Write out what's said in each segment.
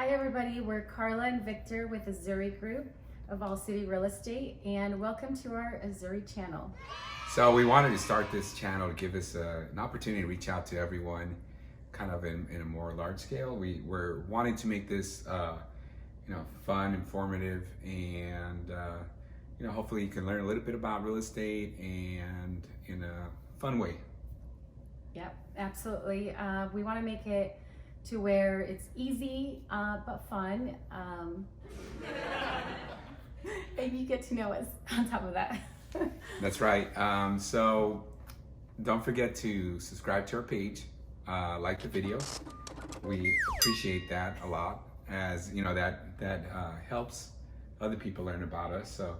Hi everybody, we're Karla and Victor with Azuri Group of All City Real Estate, and welcome to our Azuri channel. So we wanted to start this channel to give us an opportunity to reach out to everyone kind of in a more large scale. We're wanting to make this fun, informative, and hopefully you can learn a little bit about real estate and in a fun way. Yep, absolutely. We want to make it to where it's easy but fun. And you get to know us on top of that. That's right. So don't forget to subscribe to our page, like the video. We appreciate that a lot, as you know that helps other people learn about us. So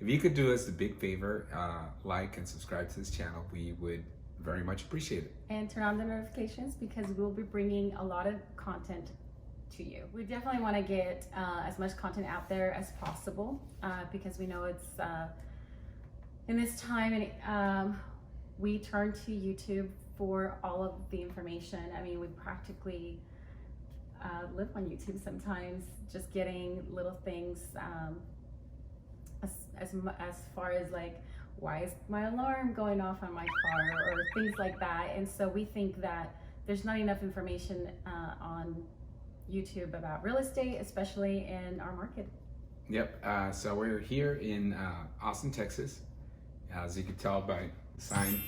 if you could do us a big favor, like and subscribe to this channel, we would very much appreciate it. And turn on the notifications because we'll be bringing a lot of content to you. We definitely want to get as much content out there as possible because we know it's in this time, and we turn to YouTube for all of the information. I mean, we practically live on YouTube sometimes, just getting little things as far as like, why is my alarm going off on my car, or things like that. And so we think that there's not enough information on YouTube about real estate, especially in our market. Yep. So we're here in Austin, Texas. As you can tell by the sign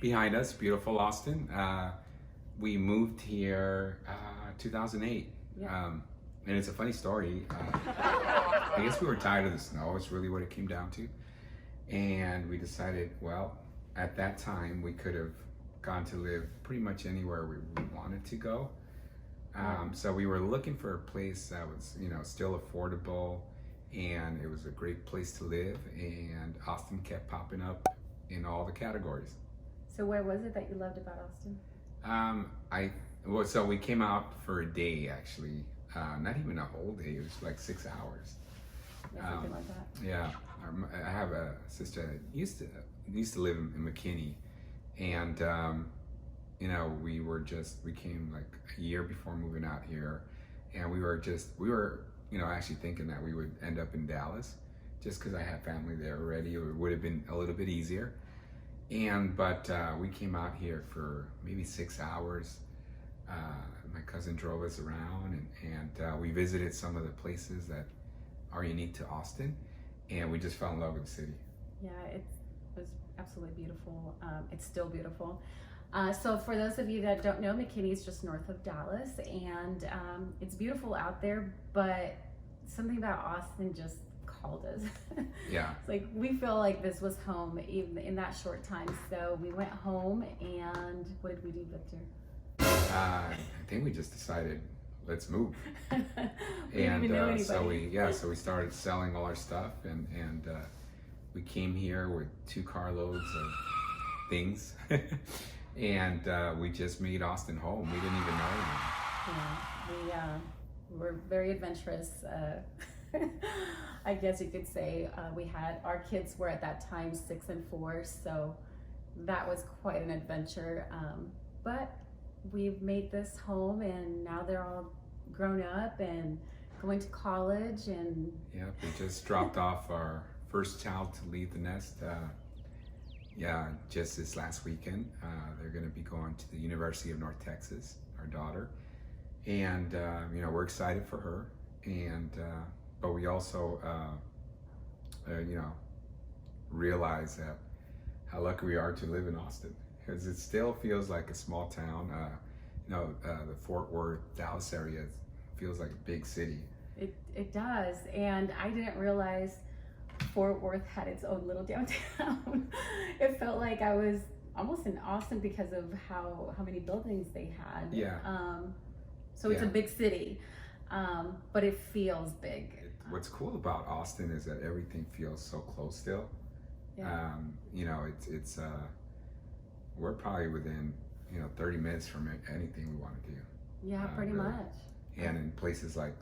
behind us, beautiful Austin. We moved here 2008. Yeah. And it's a funny story. I guess we were tired of the snow. It's really what it came down to. And we decided, well, at that time we could have gone to live pretty much anywhere we wanted to go. So we were looking for a place that was, still affordable, and it was a great place to live. And Austin kept popping up in all the categories. So where was it that you loved about Austin? So we came out for a day, actually. Not even a whole day. It was like 6 hours. Something like that. Yeah, I have a sister that used to live in McKinney, and we came like a year before moving out here, and we were actually thinking that we would end up in Dallas, just because I had family there already. It would have been a little bit easier, but we came out here for maybe 6 hours. My cousin drove us around, and we visited some of the places that are unique to Austin, and we just fell in love with the city. Yeah, it was absolutely beautiful. It's still beautiful. So for those of you that don't know, McKinney is just north of Dallas, and it's beautiful out there, but something about Austin just called us. Yeah. It's like we feel like this was home even in that short time. So we went home, and what did we do, Victor? I think we just decided, let's move. We didn't even know anybody. So we started selling all our stuff, and we came here with 2 carloads of things, and we just made Austin home. We didn't even know anyone. Yeah, we were very adventurous. I guess you could say. Our kids were at that time 6 and 4, so that was quite an adventure. But we've made this home, and now they're all grown up and going to college. And yeah, we just dropped off our first child to leave the nest. Just this last weekend. They're going to be going to the University of North Texas, our daughter, and we're excited for her. And but we also realize that how lucky we are to live in Austin, because it still feels like a small town. The Fort Worth, Dallas area feels like a big city. It does, and I didn't realize Fort Worth had its own little downtown. It felt like I was almost in Austin because of how many buildings they had. Yeah. So it's a big city, but it feels big. What's cool about Austin is that everything feels so close still. Yeah. It's we're probably within 30 minutes from anything we want to do. Yeah, pretty really. much. And in places like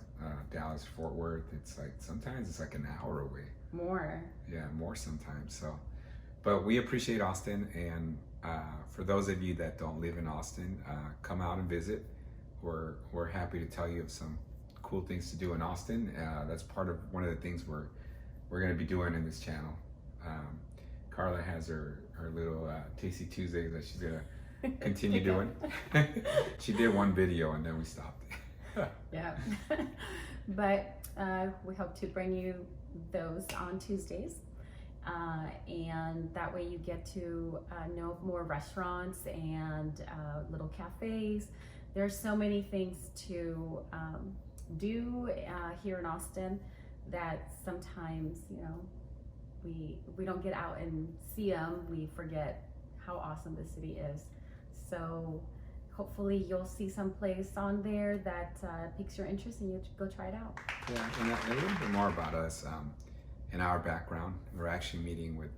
Dallas, Fort Worth, it's like sometimes it's like an hour away. More. Yeah, more sometimes. So, but we appreciate Austin, and for those of you that don't live in Austin, come out and visit. We're happy to tell you of some cool things to do in Austin. That's part of one of the things we're going to be doing in this channel. Karla has her little Tasty Tuesdays that she's going to continue doing. She did one video and then we stopped. Yeah. But we hope to bring you those on Tuesdays. And that way you get to know more restaurants and little cafes. There's so many things to do here in Austin that sometimes, you know, we don't get out and see them. We forget how awesome the city is. So hopefully you'll see some place on there that piques your interest and you go try it out. Yeah, and a little bit more about us and our background. We're actually meeting with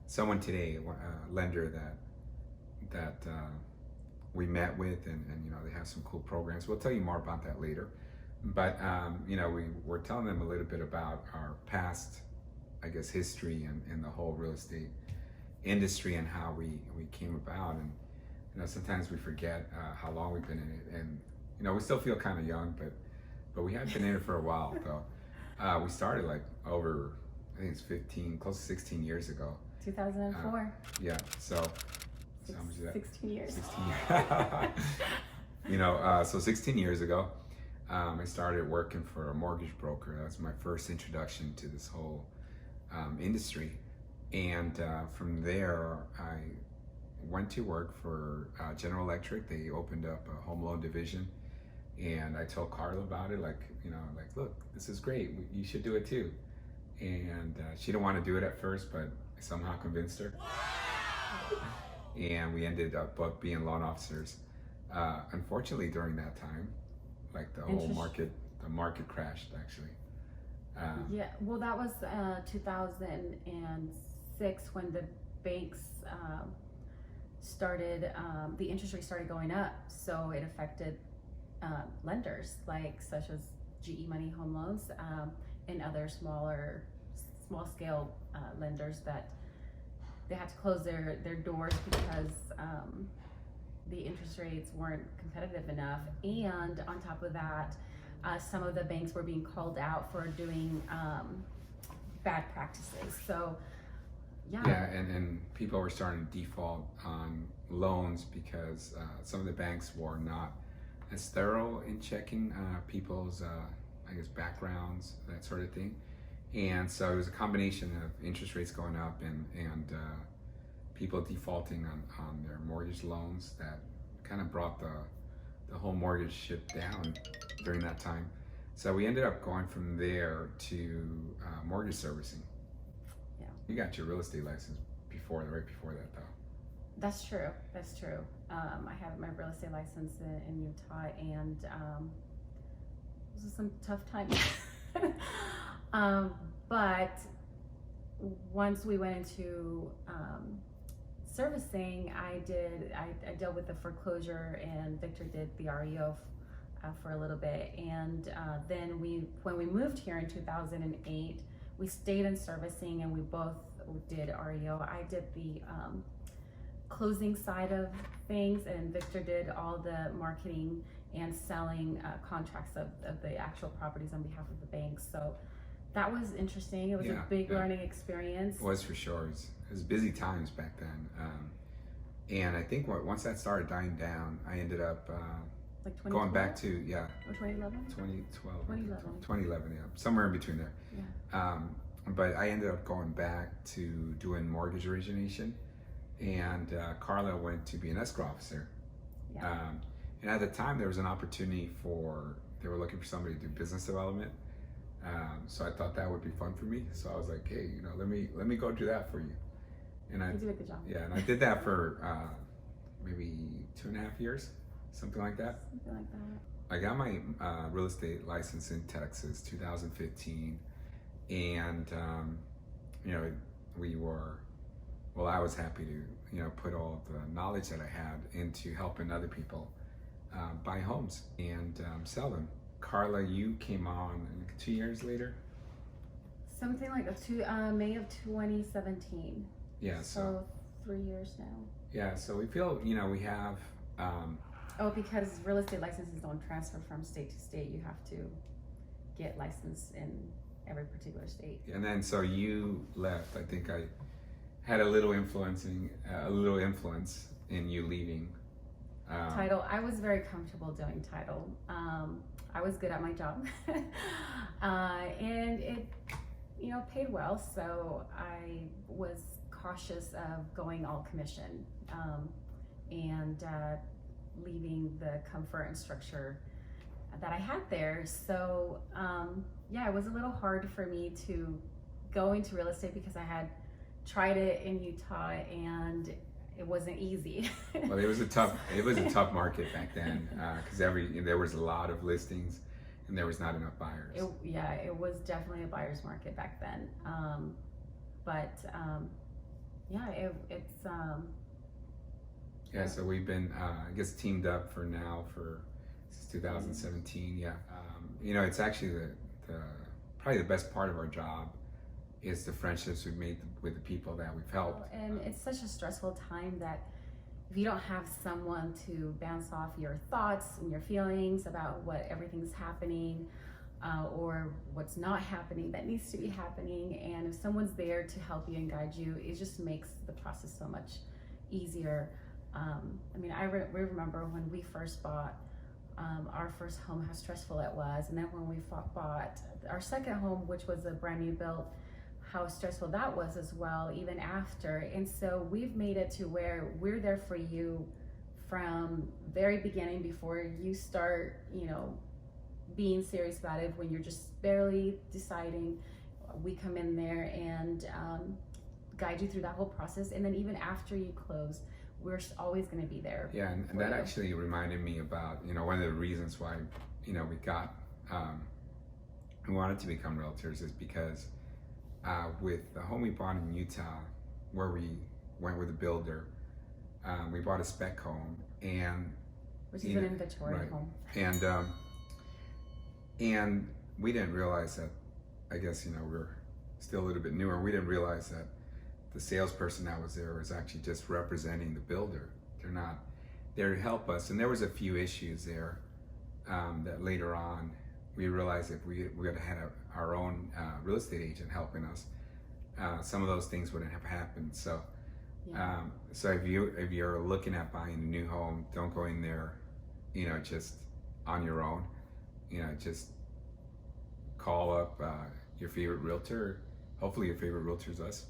someone today, a lender that we met with, and you know, they have some cool programs. We'll tell you more about that later. But you know, we're telling them a little bit about our past, I guess, history and the whole real estate industry and how we came about. And you know, sometimes we forget how long we've been in it, and you know, we still feel kind of young, but we have been in it for a while though. We started like over, I think it's 15, close to 16 years ago. 2004. Yeah, so how much is that? 16 years. 16 years. You know, so 16 years ago, I started working for a mortgage broker. That was my first introduction to this whole industry. And from there, I went to work for General Electric. They opened up a home loan division. And I told Karla about it, like, you know, like, look, this is great. You should do it too. And she didn't want to do it at first, but I somehow convinced her. And we ended up both being loan officers. Unfortunately, during that time, like the market crashed actually. Yeah, well, that was 2006 when the banks started, the interest rate started going up, so it affected lenders such as GE Money Home Loans and other small scale lenders that they had to close their doors because the interest rates weren't competitive enough. And on top of that, some of the banks were being called out for doing bad practices. So yeah, and people were starting to default on loans because some of the banks were not as thorough in checking people's I guess backgrounds, that sort of thing. And so it was a combination of interest rates going up and people defaulting on their mortgage loans that kind of brought the whole mortgage ship down during that time. So we ended up going from there to mortgage servicing. Yeah. You got your real estate license right before that though. That's true. That's true. I have my real estate license in Utah, and those are some tough times. But once we went into servicing, I dealt with the foreclosure, and Victor did the REO for a little bit. And then when we moved here in 2008, we stayed in servicing, and we both did REO. I did the closing side of things, and Victor did all the marketing and selling contracts of the actual properties on behalf of the banks. So that was interesting. It was a big learning experience. It was for sure. It was busy times back then. And I think once that started dying down, I ended up going back to, or 2011? 2012. 2011. 2011, yeah. Somewhere in between there. Yeah. But I ended up going back to doing mortgage origination. And Karla went to be an escrow officer. Yeah. And at the time, there was an opportunity they were looking for somebody to do business development. So I thought that would be fun for me. So I was like, hey, you know, let me go do that for you. And You did a good job. Yeah, and I did that for maybe 2.5 years, something like that. Something like that. I got my real estate license in Texas, 2015, and you know, I was happy to, you know, put all the knowledge that I had into helping other people buy homes and sell them. Karla, you came on 2 years later? Something like May of 2017. Yeah, so 3 years now. Yeah, so we feel, you know, we have Oh, because real estate licenses don't transfer from state to state. You have to get licensed in every particular state. And then so you left. I think I had a little influence in you leaving. Title. I was very comfortable doing title. I was good at my job, and it, paid well. So I was cautious of going all commission, and leaving the comfort and structure that I had there. So it was a little hard for me to go into real estate because I had tried it in Utah and it wasn't easy. Well, it was a tough market back then because there was a lot of listings and there was not enough buyers. It was definitely a buyer's market back then. So we've been, I guess, teamed up since 2017. Yeah, it's actually probably the best part of our job is the friendships we've made with the people that we've helped. And it's such a stressful time that if you don't have someone to bounce off your thoughts and your feelings about what everything's happening or what's not happening that needs to be happening, and if someone's there to help you and guide you, it just makes the process so much easier. I remember when we first bought our first home, how stressful it was, and then when we bought our second home, which was a brand new build, how stressful that was as well, even after. And so we've made it to where we're there for you from very beginning, before you start, being serious about it. When you're just barely deciding, we come in there and guide you through that whole process. And then even after you close, we're always going to be there. Yeah, and that actually reminded me about, one of the reasons why, we wanted to become realtors is because with the home we bought in Utah, where we went with a builder, we bought a spec home, which is an inventory home. And we didn't realize that, I guess, we're still a little bit newer. We didn't realize that the salesperson that was there was actually just representing the builder. They're not there to help us. And there was a few issues there that later on we realized if we would have had our own real estate agent helping us, some of those things wouldn't have happened. So, so if you're looking at buying a new home, don't go in there, just on your own. Just call up your favorite realtor. Hopefully your favorite realtor is us.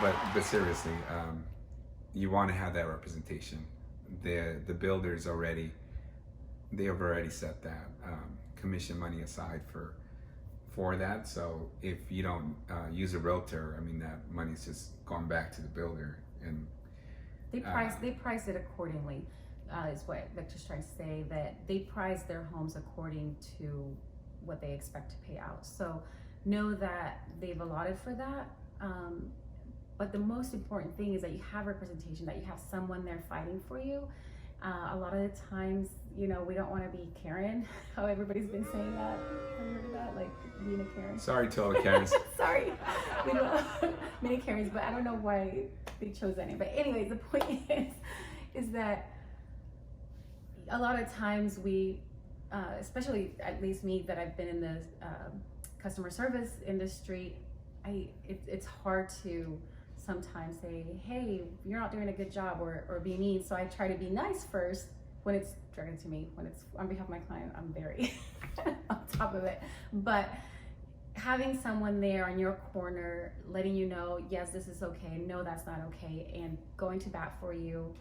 But seriously, you want to have that representation. The builders they have already set that commission money aside for that. So if you don't use a realtor, that money's just gone back to the builder. And they price it accordingly. Is what Victor's trying to say, that they price their homes according to what they expect to pay out. So know that they've allotted for that. But the most important thing is that you have representation, that you have someone there fighting for you. A lot of the times, we don't want to be Karen, how everybody's been saying that. Have you heard of that? Like being a Karen? Sorry to all the Karens. Sorry. We don't have many Karens, but I don't know why they chose that name. But anyways, the point is that a lot of times we, especially at least me, that I've been in the customer service industry, it's hard to sometimes say, hey, you're not doing a good job, or be mean. So I try to be nice first when it's directed to me. When it's on behalf of my client, I'm very on top of it. But having someone there on your corner, letting you know, yes, this is okay, no, that's not okay, and going to bat for you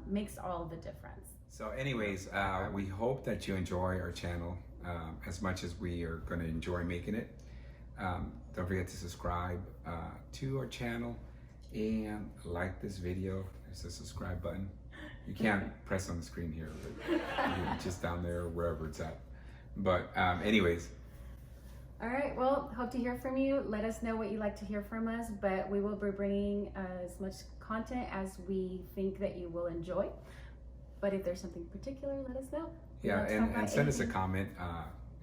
makes all the difference. So anyways, we hope that you enjoy our channel as much as we are going to enjoy making it. Don't forget to subscribe to our channel and like this video. There's a subscribe button. You can't press on the screen here, but just down there, wherever it's at. But anyways. All right, well, hope to hear from you. Let us know what you'd like to hear from us, but we will be bringing as much content as we think that you will enjoy. But if there's something particular, let us know. Yeah, and send us a comment.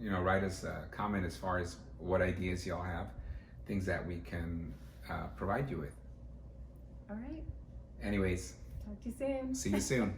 Write us a comment as far as what ideas y'all have, things that we can provide you with. All right. Anyways, Talk to you soon. See you soon.